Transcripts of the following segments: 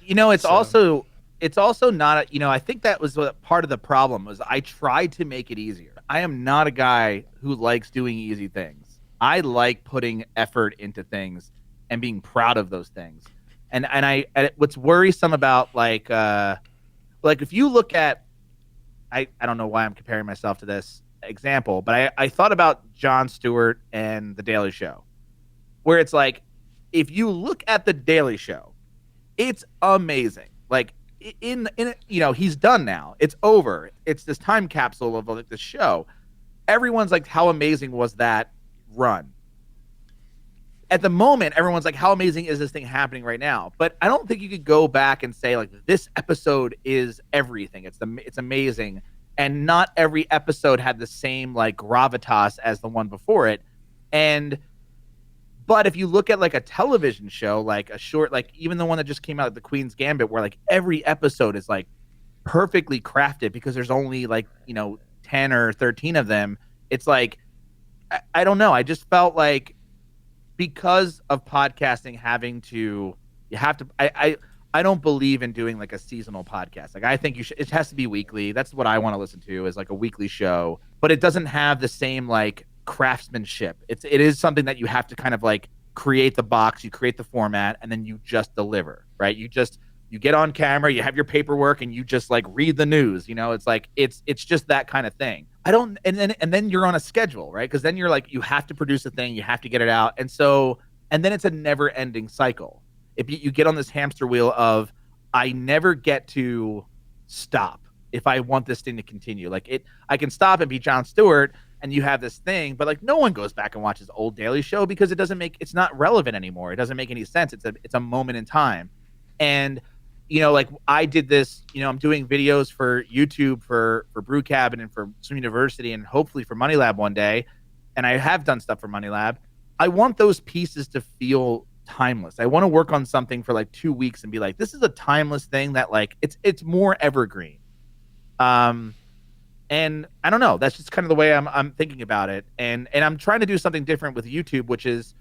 It's So also not, I think that was what part of the problem was I tried to make it easier. I am not a guy who likes doing easy things. I like putting effort into things and being proud of those things. And what's worrisome about like if you look at I don't know why I'm comparing myself to this example, but I thought about Jon Stewart and The Daily Show, where it's like if you look at The Daily Show, it's amazing. Like in he's done now. It's over. It's this time capsule of like the show. Everyone's like, how amazing was that run? At the moment, everyone's like, how amazing is this thing happening right now? But I don't think you could go back and say like this episode is everything. It's amazing, and not every episode had the same like gravitas as the one before it. And but if you look at like a television show, like a short, like even the one that just came out, like the Queen's Gambit, where like every episode is like perfectly crafted because there's only like 10 or 13 of them. It's like I don't know. I just felt like because of podcasting having to you have to I don't believe in doing like a seasonal podcast. Like I think it has to be weekly. That's what I want to listen to is like a weekly show, but it doesn't have the same like craftsmanship. It is something that you have to kind of like create the box, you create the format, and then you just deliver, right? You get on camera, you have your paperwork, and you just like read the news. It's like it's just that kind of thing. I don't, and then you're on a schedule, right? Because then you're like you have to produce a thing, you have to get it out, and then it's a never-ending cycle. If you get on this hamster wheel of I never get to stop if I want this thing to continue. I can stop and be Jon Stewart, and you have this thing, but like no one goes back and watches old Daily Show because it's not relevant anymore. It doesn't make any sense. It's a moment in time, and like I did this. I'm doing videos for YouTube for Brew Cabin and for Swim University and hopefully for Money Lab one day, and I have done stuff for Money Lab. I want those pieces to feel timeless. I want to work on something for like 2 weeks and be like, this is a timeless thing that like it's more evergreen. Um, and I don't know. That's just kind of the way I'm thinking about it. And I'm trying to do something different with YouTube, which is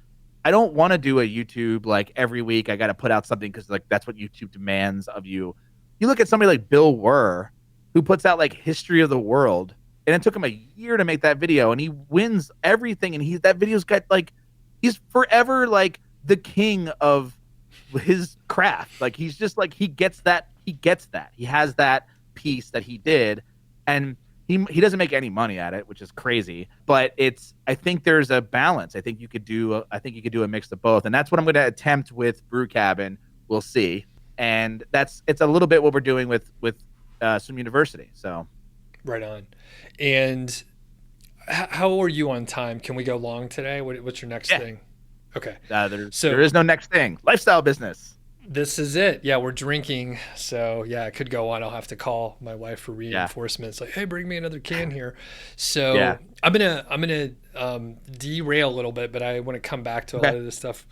I don't want to do a YouTube like every week. I got to put out something because like that's what YouTube demands of you. You look at somebody like Bill Burr, who puts out like History of the World, and it took him a year to make that video, and he wins everything. And that video's got like he's forever like the king of his craft. Like he's just like he gets that. He has that piece that he did, and he doesn't make any money at it, which is crazy. But I think there's a balance. I think you could do a mix of both, and that's what I'm going to attempt with Brew Cabin. We'll see, and it's a little bit what we're doing with Swim University. So right on. And how are you on time? Can we go long today? What's your next yeah, thing? Okay. there So is no next thing. Lifestyle business. this is it. Yeah, we're drinking. So yeah, it could go on. I'll have to call my wife for Yeah, reinforcements. Like, hey, bring me another can here. yeah. So I'm gonna derail a little bit, but I want to come back to a Okay. lot of the stuff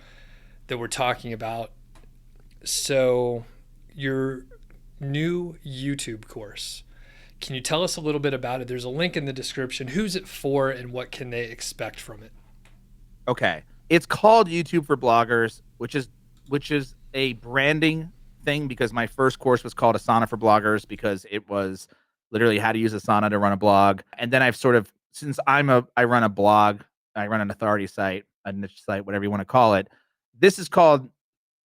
that we're talking about. So your new YouTube course. Can you tell us a little bit about it? There's a link in the description. Who's it for, and what can they expect from it? Okay. It's called YouTube for Bloggers, which is a branding thing because my first course was called Asana for Bloggers because it was literally how to use Asana to run a blog. And then I've sort of since I run a blog, I run an authority site, a niche site, whatever you want to call it. This is called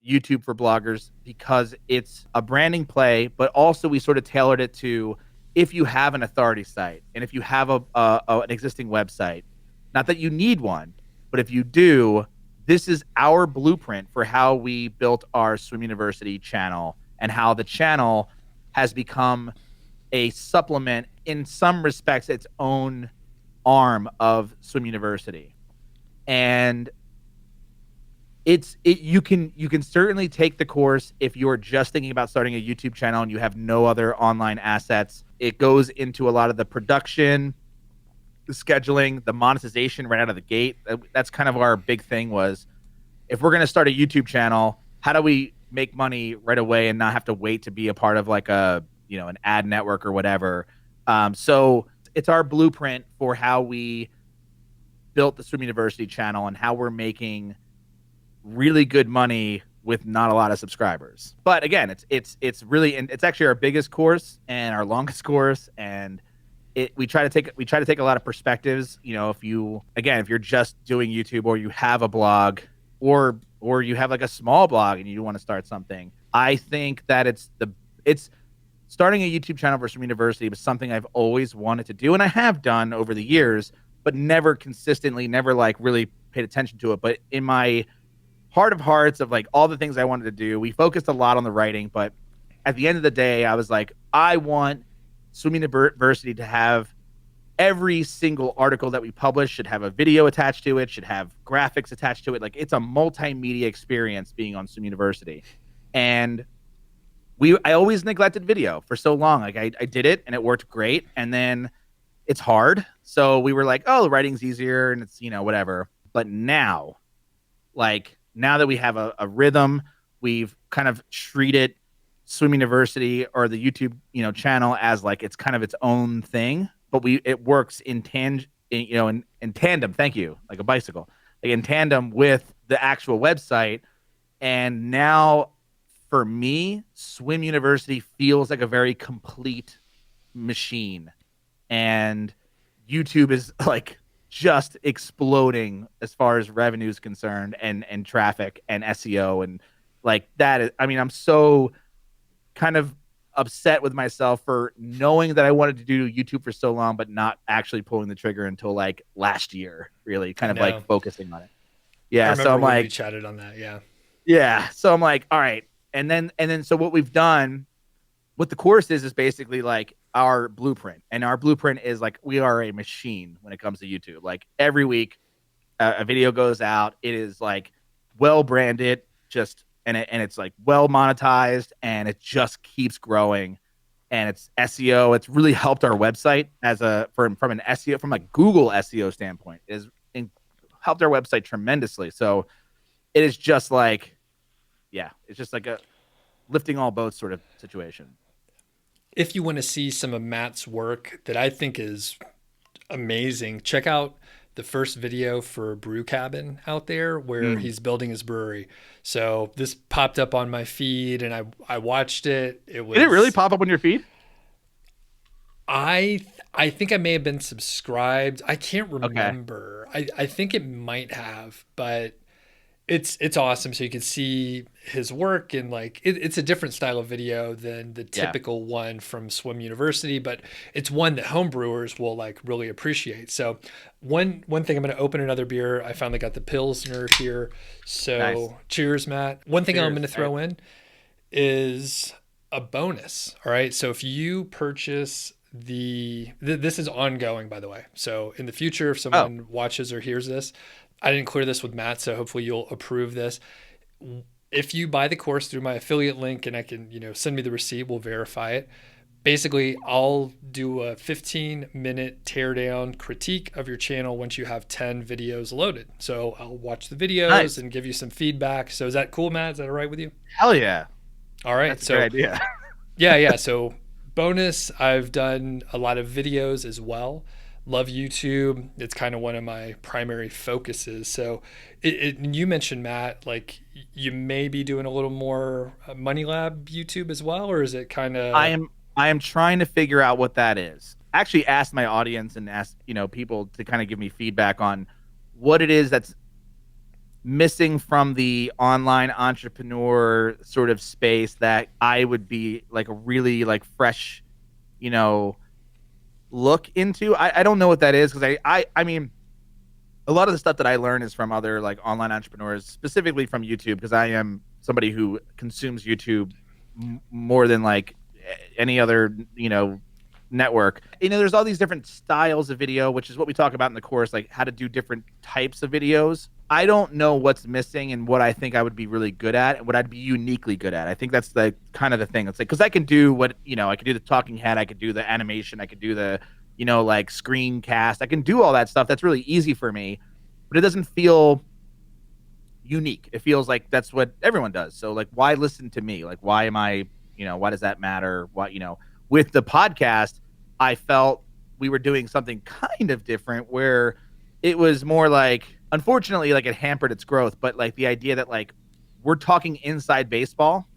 YouTube for Bloggers because it's a branding play, but also we sort of tailored it to if you have an authority site and if you have an existing website, not that you need one, but if you do, this is our blueprint for how we built our Swim University channel and how the channel has become a supplement, in some respects, its own arm of Swim University. And you can certainly take the course if you're just thinking about starting a YouTube channel and you have no other online assets. It goes into a lot of the production, the scheduling, the monetization right out of the gate. That's kind of our big thing was if we're going to start a YouTube channel, how do we make money right away and not have to wait to be a part of like an ad network or whatever. So it's our blueprint for how we built the Swim University channel and how we're making really good money with not a lot of subscribers. But again, it's really, and it's actually our biggest course and our longest course, and we try to take a lot of perspectives. You know, if you're just doing YouTube, or you have a blog, or you have like a small blog and you want to start something, I think that it's starting a YouTube channel for Swim University was something I've always wanted to do, and I have done over the years, but never consistently, never like really paid attention to it. But in my heart of hearts of like all the things I wanted to do, we focused a lot on the writing. But at the end of the day, I was like, I want Swim University to have every single article that we publish should have a video attached to it, should have graphics attached to it. Like, it's a multimedia experience being on Swim University. And I always neglected video for so long. Like, I did it and it worked great. And then it's hard. So we were like, oh, the writing's easier and it's, whatever. But now, like, now that we have a rhythm, we've kind of treated Swim University or the YouTube, channel as like it's kind of its own thing. But it works in tandem. Thank you, like a bicycle, like in tandem with the actual website. And now, for me, Swim University feels like a very complete machine, and YouTube is like just exploding as far as revenue is concerned, and traffic and SEO, and like that is, I mean, I'm so kind of upset with myself for knowing that I wanted to do YouTube for so long, but not actually pulling the trigger until like last year, really kind of like focusing on it. Yeah. So I'm like, we chatted on that. Yeah. Yeah. So I'm like, all right. And then, so what we've done with the course is basically like our blueprint, and our blueprint is like, we are a machine when it comes to YouTube. Like, every week a video goes out. It is like well branded, and it's like well monetized, and it just keeps growing. And it's SEO. It's really helped our website from an SEO, from like Google SEO standpoint, helped our website tremendously. So it is just like, yeah, it's just like a lifting all boats sort of situation. If you want to see some of Matt's work that I think is amazing, check out the first video for Brew Cabin out there where he's building his brewery. So this popped up on my feed and I watched it. Did it really pop up on your feed? I think I may have been subscribed. I can't remember. Okay. I think it might have, but it's awesome. So you can see his work, and like it's a different style of video than the typical one from Swim University, but it's one that homebrewers will like really appreciate. So one thing, I'm going to open another beer. I finally got the Pilsner here. So nice. Cheers, Matt. One thing I'm going to throw in is a bonus. All right. So if you purchase this is ongoing, by the way. So in the future, if someone watches or hears this, I didn't clear this with Matt, so hopefully you'll approve this. If you buy the course through my affiliate link, and I can, send me the receipt, we'll verify it. Basically, I'll do a 15-minute teardown critique of your channel once you have 10 videos loaded. So I'll watch the videos and give you some feedback. So is that cool, Matt? Is that all right with you? Hell yeah. All right. That's a good idea. Yeah. So bonus, I've done a lot of videos as well. Love YouTube. It's kind of one of my primary focuses. So you mentioned, Matt, like you may be doing a little more Money Lab YouTube as well, or is it kind of... I am trying to figure out what that is. I actually asked my audience and asked, people to kind of give me feedback on what it is that's missing from the online entrepreneur sort of space that I would be like a really like fresh, look into. I don't know what that is, because I mean, a lot of the stuff that I learn is from other like online entrepreneurs, specifically from YouTube, because I am somebody who consumes YouTube more than like any other network. There's all these different styles of video, which is what we talk about in the course, like how to do different types of videos. I don't know what's missing and what I think I would be really good at and what I'd be uniquely good at. I think that's the kind of the thing. It's like, because I can do what, I can do the talking head, I could do the animation, I could do the, like screencast. I can do all that stuff. That's really easy for me, but it doesn't feel unique. It feels like that's what everyone does. So like, why listen to me? Like, why am I, why does that matter? What, with the podcast, I felt we were doing something kind of different, where it was more like, unfortunately, like it hampered its growth, but like the idea that like we're talking inside baseball,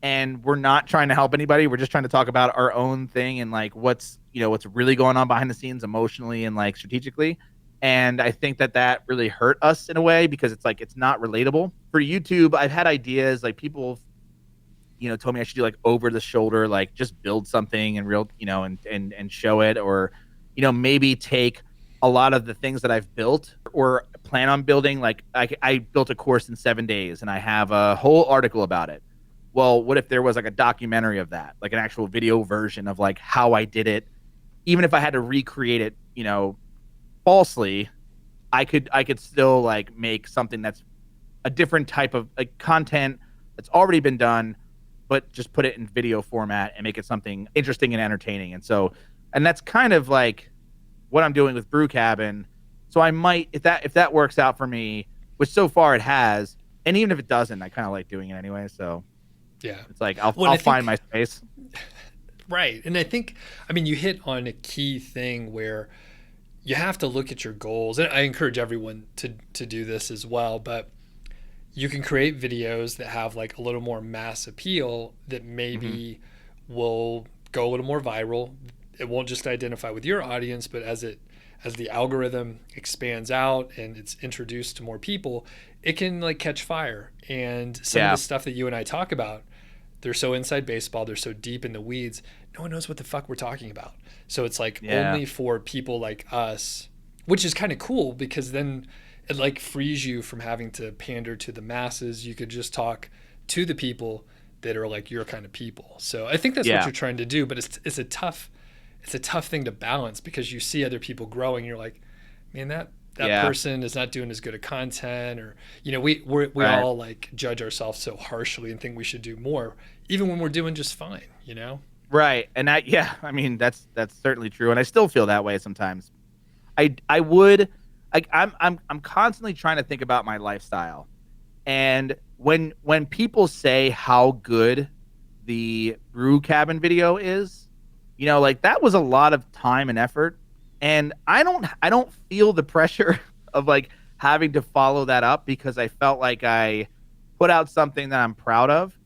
and we're not trying to help anybody. We're just trying to talk about our own thing and like what's really going on behind the scenes emotionally and like strategically. And I think that really hurt us in a way because it's like it's not relatable. For YouTube, I've had ideas like people told me I should do like over the shoulder, like just build something and real, and show it, or maybe take a lot of the things that I've built or plan on building. Like I built a course in 7 days and I have a whole article about it. Well, what if there was like a documentary of that, like an actual video version of like how I did it, even if I had to recreate it, falsely, I could still like make something that's a different type of like content that's already been done, but just put it in video format and make it something interesting and entertaining. And that's kind of like what I'm doing with Brew Cabin. So I might, if that works out for me, which so far it has, and even if it doesn't, I kind of like doing it anyway. So Yeah. it's like I'll find my space. Right. And I mean, you hit on a key thing where you have to look at your goals. And I encourage everyone to do this as well. But you can create videos that have like a little more mass appeal that maybe will go a little more viral. It won't just identify with your audience, but as the algorithm expands out and it's introduced to more people, it can like catch fire. And some of the stuff that you and I talk about, they're so inside baseball, they're so deep in the weeds, no one knows what the fuck we're talking about. So it's like only for people like us, which is kind of cool because then it like frees you from having to pander to the masses. You could just talk to the people that are like your kind of people. So I think that's what you're trying to do, but it's a tough thing to balance because you see other people growing and you're like, man, that person is not doing as good a content, or we Right. all like judge ourselves so harshly and think we should do more even when we're doing just fine. Right. And I mean that's certainly true, and I still feel that way sometimes. I would like I'm constantly trying to think about my lifestyle. And when people say how good the Brew Cabin video is, like that was a lot of time and effort, and I don't feel the pressure of like having to follow that up because I felt like I put out something that I'm proud of,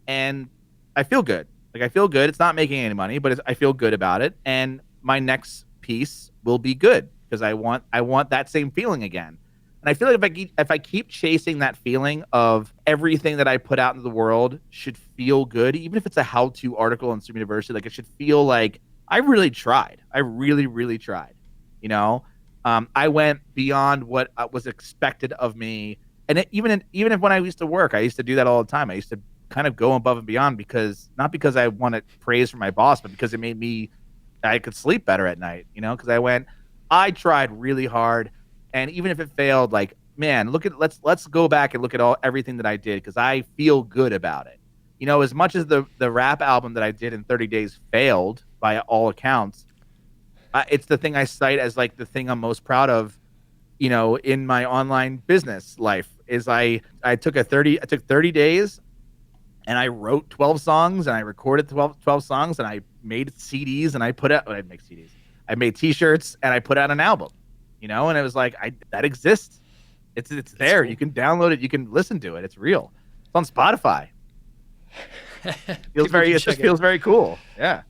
and I feel good. Like I feel good. It's not making any money, but I feel good about it, and my next piece will be good because I want that same feeling again. And I feel like if I keep chasing that feeling of everything that I put out into the world should feel good, even if it's a how-to article on Swim University, like it should feel like I really tried. I really, really tried. You know, I went beyond what was expected of me, and even if when I used to work, I used to do that all the time. I used to kind of go above and beyond because not because I wanted praise from my boss, but because it made me I could sleep better at night. Because I tried really hard. And even if it failed, like, man, let's go back and look at everything that I did because I feel good about it. As much as the rap album that I did in 30 days failed by all accounts, it's the thing I cite as like the thing I'm most proud of. In my online business life is I took 30 days and I wrote 12 songs and I recorded 12 songs and I made CDs and I make CDs. I made T-shirts and I put out an album. And it was like that exists. It's there. Cool. You can download it. You can listen to it. It's real. It's on Spotify. It just feels very cool. Yeah.